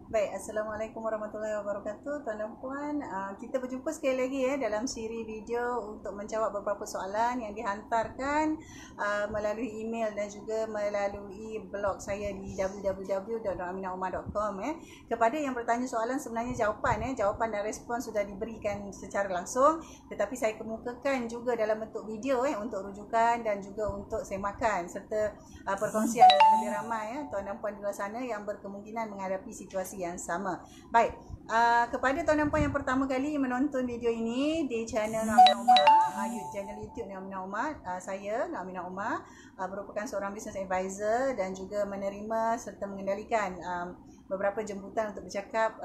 Baik, Assalamualaikum warahmatullahi wabarakatuh, tuan dan puan. Kita berjumpa sekali lagi dalam siri video untuk menjawab beberapa soalan yang dihantarkan melalui email dan juga melalui blog saya di www.noraminaumar.com. Kepada yang bertanya soalan, sebenarnya jawapan dan respon sudah diberikan secara langsung, tetapi saya kemukakan juga dalam bentuk video untuk rujukan dan juga untuk semakan serta perkongsian dengan lebih ramai tuan dan puan di luar sana yang berkemungkinan menghadapi situasi yang sama. Baik, kepada tuan dan puan yang pertama kali menonton video ini di channel Nur Aminah Umar, channel YouTube Nur Aminah Umar, saya Nur Aminah Umar merupakan seorang business advisor dan juga menerima serta mengendalikan beberapa jemputan untuk bercakap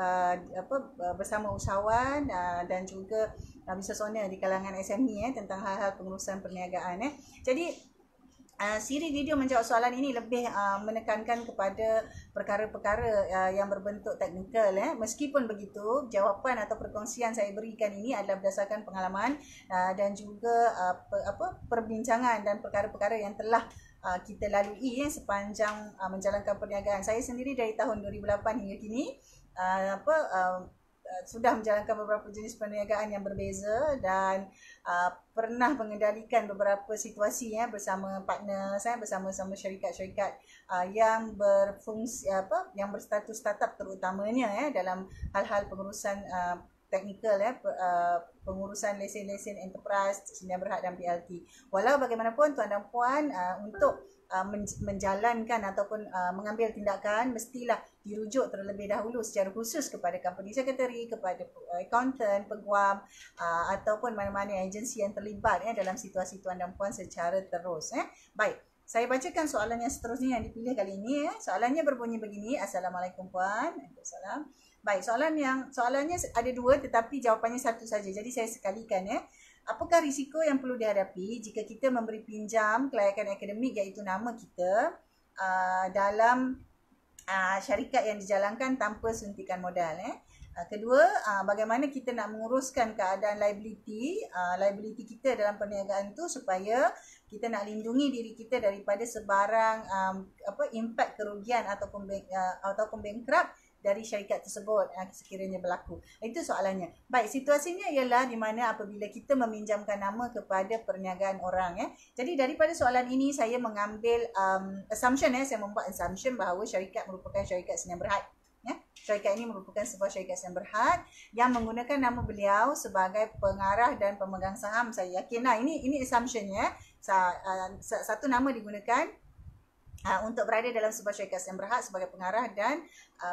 bersama usahawan dan juga business owner di kalangan SME tentang hal-hal pengurusan perniagaan. Jadi siri video menjawab soalan ini lebih menekankan kepada perkara-perkara yang berbentuk teknikal. Meskipun begitu, jawapan atau perkongsian saya berikan ini adalah berdasarkan pengalaman dan juga perbincangan dan perkara-perkara yang telah kita lalui sepanjang menjalankan perniagaan. Saya sendiri dari tahun 2008 hingga kini sudah menjalankan beberapa jenis perniagaan yang berbeza dan pernah mengendalikan beberapa situasi bersama partner saya, bersama-sama syarikat-syarikat yang berfungsi yang berstatus startup terutamanya dalam hal-hal pengurusan teknikal pengurusan lesen-lesen enterprise, Sdn Bhd dan PLT. Walau bagaimanapun tuan dan puan untuk menjalankan ataupun mengambil tindakan mestilah dirujuk terlebih dahulu secara khusus kepada company secretary, kepada accountant, peguam ataupun mana-mana agensi yang terlibat dalam situasi tuan dan puan secara terus. Baik, saya bacakan soalan yang seterusnya yang dipilih kali ini. Soalannya berbunyi begini. Assalamualaikum puan. Waalaikumsalam. Baik, soalannya ada dua tetapi jawapannya satu saja. Jadi saya sekalikan Apakah risiko yang perlu dihadapi jika kita memberi pinjam kelayakan akademik iaitu nama kita dalam syarikat yang dijalankan tanpa suntikan modal? Kedua, bagaimana kita nak menguruskan keadaan liability kita dalam perniagaan itu supaya kita nak lindungi diri kita daripada sebarang impak kerugian ataupun bankrupt dari syarikat tersebut sekiranya berlaku. Itu soalannya. Baik, situasinya ialah di mana apabila kita meminjamkan nama kepada perniagaan orang. Jadi daripada soalan ini saya mengambil assumption, saya membuat assumption bahawa syarikat merupakan syarikat Sdn Bhd. Syarikat ini merupakan sebuah syarikat Sdn Bhd yang menggunakan nama beliau sebagai pengarah dan pemegang saham. Saya yakin ini assumptionnya. Satu nama digunakan untuk berada dalam sebuah syarikat Sdn Bhd sebagai pengarah dan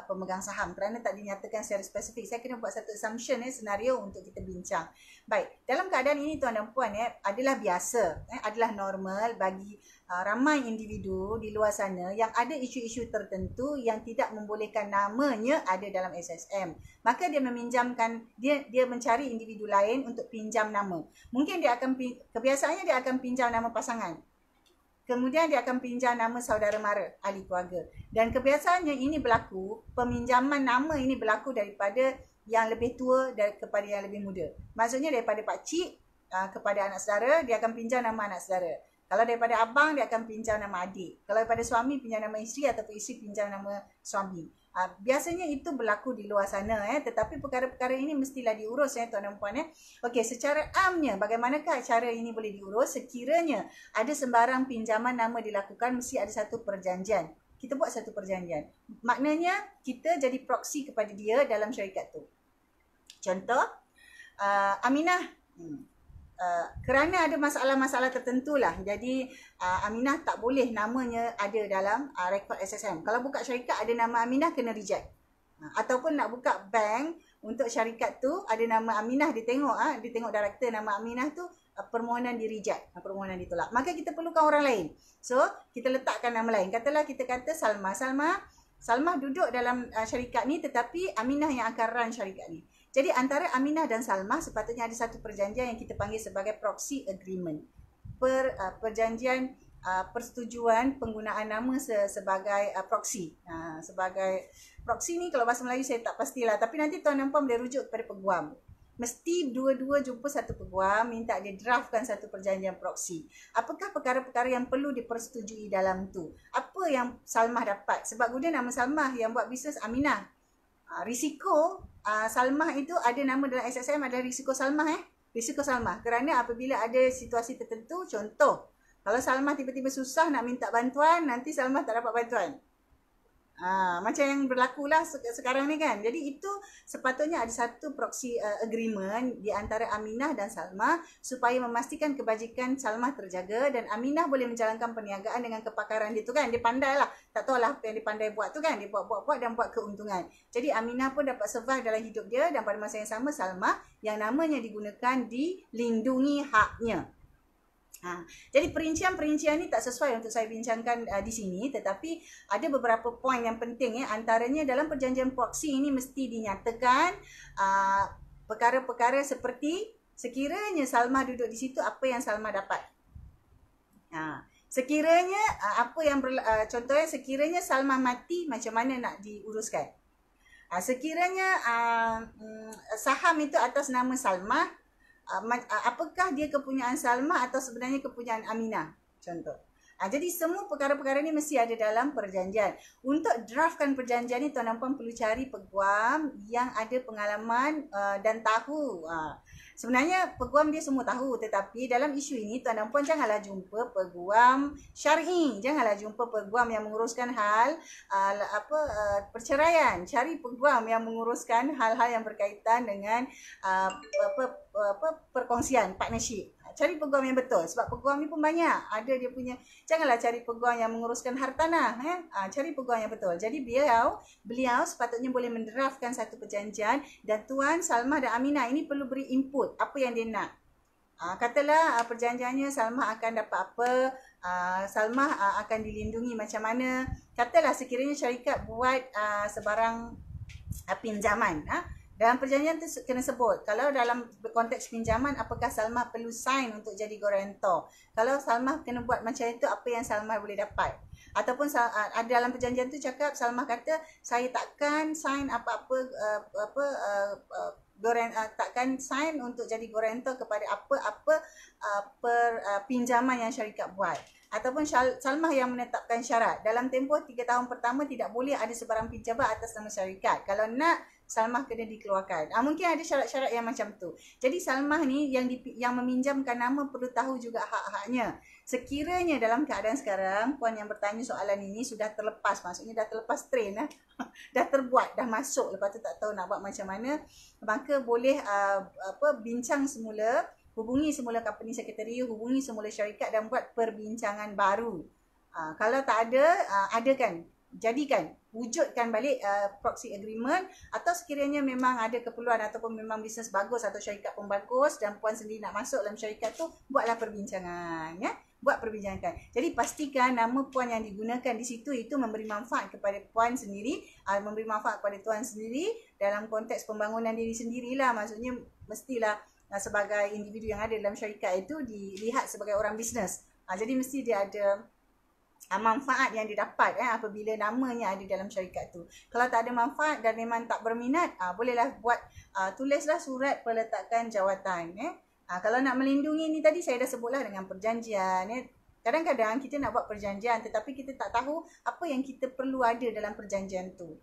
pemegang saham, kerana tak dinyatakan secara spesifik. Saya kena buat satu assumption senario untuk kita bincang. Baik, dalam keadaan ini tuan dan puan adalah biasa, adalah normal bagi ramai individu di luar sana yang ada isu-isu tertentu yang tidak membolehkan namanya ada dalam SSM. Maka dia meminjamkan, dia mencari individu lain untuk pinjam nama. Mungkin kebiasaannya dia akan pinjam nama pasangan. Kemudian dia akan pinjam nama saudara mara, ahli keluarga. Dan kebiasaannya ini berlaku, peminjaman nama ini berlaku daripada yang lebih tua kepada yang lebih muda. Maksudnya daripada pakcik kepada anak saudara, dia akan pinjam nama anak saudara. Kalau daripada abang, dia akan pinjam nama adik. Kalau daripada suami, pinjam nama isteri ataupun isteri pinjam nama suami. Biasanya itu berlaku di luar sana, tetapi perkara-perkara ini mestilah diurus tuan dan puan. Okey, secara amnya bagaimanakah cara ini boleh diurus? Sekiranya ada sembarang pinjaman nama dilakukan, mesti ada satu perjanjian. Kita buat satu perjanjian. Maknanya kita jadi proksi kepada dia dalam syarikat tu. Contoh, Aminah kerana ada masalah-masalah tertentu lah. Jadi Aminah tak boleh namanya ada dalam rekod SSM. Kalau buka syarikat ada nama Aminah, kena reject. Ataupun nak buka bank untuk syarikat tu ada nama Aminah, dia tengok director nama Aminah tu, permohonan di reject, permohonan ditolak. Maka kita perlukan orang lain. So kita letakkan nama lain. Katalah kita kata Salma duduk dalam syarikat ni, tetapi Aminah yang akan run syarikat ni. Jadi antara Aminah dan Salma sepatutnya ada satu perjanjian yang kita panggil sebagai proxy agreement. Perjanjian persetujuan penggunaan nama sebagai proxy. Sebagai proxy ni kalau bahasa Melayu saya tak pastilah, tapi nanti tuan dan puan boleh rujuk kepada peguam. Mesti dua-dua jumpa satu peguam, minta dia draftkan satu perjanjian proxy. Apakah perkara-perkara yang perlu dipersetujui dalam tu? Apa yang Salmah dapat? Sebab guna nama Salmah yang buat bisnes Aminah. Risiko salmah itu ada nama dalam SSM, ada risiko salmah risiko salmah. Kerana apabila ada situasi tertentu, contoh kalau salmah tiba-tiba susah nak minta bantuan, nanti salmah tak dapat bantuan. Macam yang berlakulah sekarang ni kan. Jadi itu sepatutnya ada satu proxy agreement di antara Aminah dan Salmah supaya memastikan kebajikan Salmah terjaga dan Aminah boleh menjalankan perniagaan dengan kepakaran dia tu kan. Dia pandai lah. Tak tahulah apa yang dia pandai buat tu kan. Dia buat dan buat keuntungan. Jadi Aminah pun dapat survive dalam hidup dia dan pada masa yang sama Salmah yang namanya digunakan dilindungi haknya. Jadi perincian-perincian ni tak sesuai untuk saya bincangkan di sini, tetapi ada beberapa poin yang penting antaranya dalam perjanjian proxy ini mesti dinyatakan perkara-perkara seperti sekiranya Salmah duduk di situ, apa yang Salmah dapat. Sekiranya apa yang contohnya sekiranya Salmah mati, macam mana nak diuruskan. Sekiranya saham itu atas nama Salmah, apakah dia kepunyaan Salmah atau sebenarnya kepunyaan Aminah, contoh. Jadi semua perkara-perkara ni mesti ada dalam perjanjian. Untuk draftkan perjanjian ni, tuan dan puan perlu cari peguam yang ada pengalaman dan tahu. Sebenarnya peguam dia semua tahu, tetapi dalam isu ini tuan dan puan janganlah jumpa peguam syar'i, janganlah jumpa peguam yang menguruskan hal perceraian. Cari peguam yang menguruskan hal-hal yang berkaitan dengan perkongsian, partnership. Cari peguam yang betul sebab peguam ni pun banyak. Ada dia punya, janganlah cari peguam yang menguruskan hartanah. Cari peguam yang betul. Jadi beliau sepatutnya boleh mendraftkan satu perjanjian dan Tuan Salmah dan Aminah ini perlu beri input apa yang dia nak. Katalah perjanjiannya Salmah akan dapat apa, Salmah akan dilindungi macam mana. Katalah sekiranya syarikat buat sebarang pinjaman. Dalam perjanjian tu kena sebut, kalau dalam konteks pinjaman, apakah Salmah perlu sign untuk jadi guarantor. Kalau Salmah kena buat macam itu, apa yang Salmah boleh dapat. Ataupun ada dalam perjanjian tu cakap, Salmah kata, saya takkan sign takkan sign untuk jadi guarantor kepada apa-apa pinjaman yang syarikat buat. Ataupun Salmah yang menetapkan syarat. Dalam tempoh 3 tahun pertama tidak boleh ada sebarang pinjaman atas nama syarikat. Kalau nak, Salmah kena dikeluarkan. Mungkin ada syarat-syarat yang macam tu. Jadi Salmah ni yang meminjamkan nama perlu tahu juga hak-haknya. Sekiranya dalam keadaan sekarang, puan yang bertanya soalan ini sudah terlepas, maksudnya dah terlepas train dah terbuat, dah masuk, lepas tu tak tahu nak buat macam mana, maka boleh bincang semula, hubungi semula company secretary, hubungi semula syarikat dan buat perbincangan baru. Kalau tak ada, adakan, jadikan, wujudkan balik proxy agreement. Atau sekiranya memang ada keperluan ataupun memang bisnes bagus atau syarikat pun bagus dan puan sendiri nak masuk dalam syarikat tu, buatlah perbincangan, buat perbincangan. Jadi pastikan nama puan yang digunakan di situ itu memberi manfaat kepada puan sendiri, memberi manfaat kepada tuan sendiri dalam konteks pembangunan diri sendirilah. Maksudnya mestilah sebagai individu yang ada dalam syarikat itu dilihat sebagai orang bisnes. Jadi mesti dia ada manfaat yang didapat apabila namanya ada dalam syarikat tu. Kalau tak ada manfaat dan memang tak berminat, bolehlah buat tulislah surat peletakan jawatan. Kalau nak melindungi ni tadi saya dah sebutlah dengan perjanjian. Kadang-kadang kita nak buat perjanjian tetapi kita tak tahu apa yang kita perlu ada dalam perjanjian tu.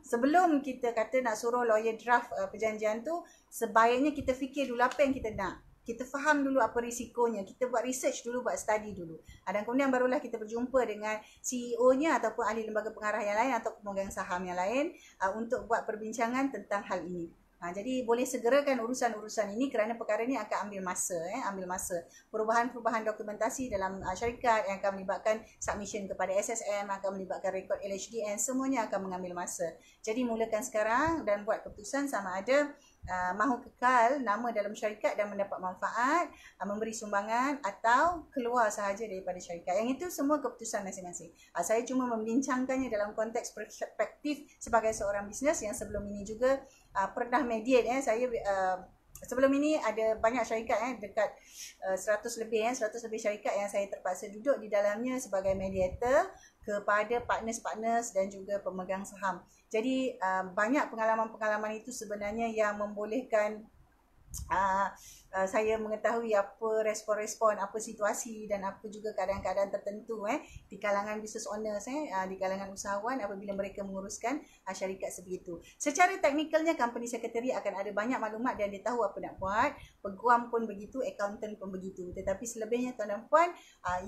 Sebelum kita kata nak suruh lawyer draft perjanjian tu, sebaiknya kita fikir dulu apa yang kita nak. Kita faham dulu apa risikonya, kita buat research dulu, buat study dulu. Dan kemudian barulah kita berjumpa dengan CEO-nya ataupun ahli lembaga pengarah yang lain atau pemegang saham yang lain untuk buat perbincangan tentang hal ini. Jadi boleh segerakan urusan-urusan ini kerana perkara ini akan ambil masa. Perubahan-perubahan dokumentasi dalam syarikat yang akan melibatkan submission kepada SSM, akan melibatkan rekod LHDN, semuanya akan mengambil masa. Jadi mulakan sekarang dan buat keputusan sama ada mahu kekal nama dalam syarikat dan mendapat manfaat, memberi sumbangan atau keluar sahaja daripada syarikat. Yang itu semua keputusan masing-masing. Saya cuma membincangkannya dalam konteks perspektif sebagai seorang bisnes yang sebelum ini juga pernah mediate. Saya sebelum ini ada banyak syarikat dekat 100 lebih syarikat yang saya terpaksa duduk di dalamnya sebagai mediator kepada partners-partners dan juga pemegang saham. Jadi banyak pengalaman-pengalaman itu sebenarnya yang membolehkan saya mengetahui apa respon-respon, apa situasi dan apa juga keadaan-keadaan tertentu di kalangan business owners, di kalangan usahawan apabila mereka menguruskan syarikat sebegitu. Secara teknikalnya company secretary akan ada banyak maklumat dan dia tahu apa nak buat. Peguam pun begitu, accountant pun begitu. Tetapi selebihnya tuan dan puan,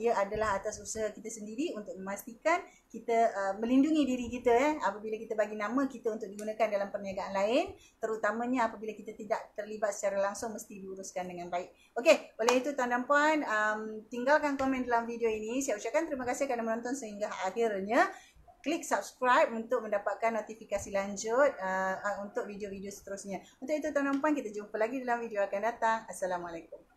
ia adalah atas usaha kita sendiri untuk memastikan kita melindungi diri kita apabila kita bagi nama kita untuk digunakan dalam perniagaan lain, terutamanya apabila kita tidak terlibat secara langsung, mesti diuruskan dengan baik. Okey, oleh itu tuan dan puan, tinggalkan komen dalam video ini. Saya ucapkan terima kasih kerana menonton sehingga akhirnya. Klik subscribe untuk mendapatkan notifikasi lanjut untuk video-video seterusnya. Untuk itu tuan dan puan, kita jumpa lagi dalam video akan datang. Assalamualaikum.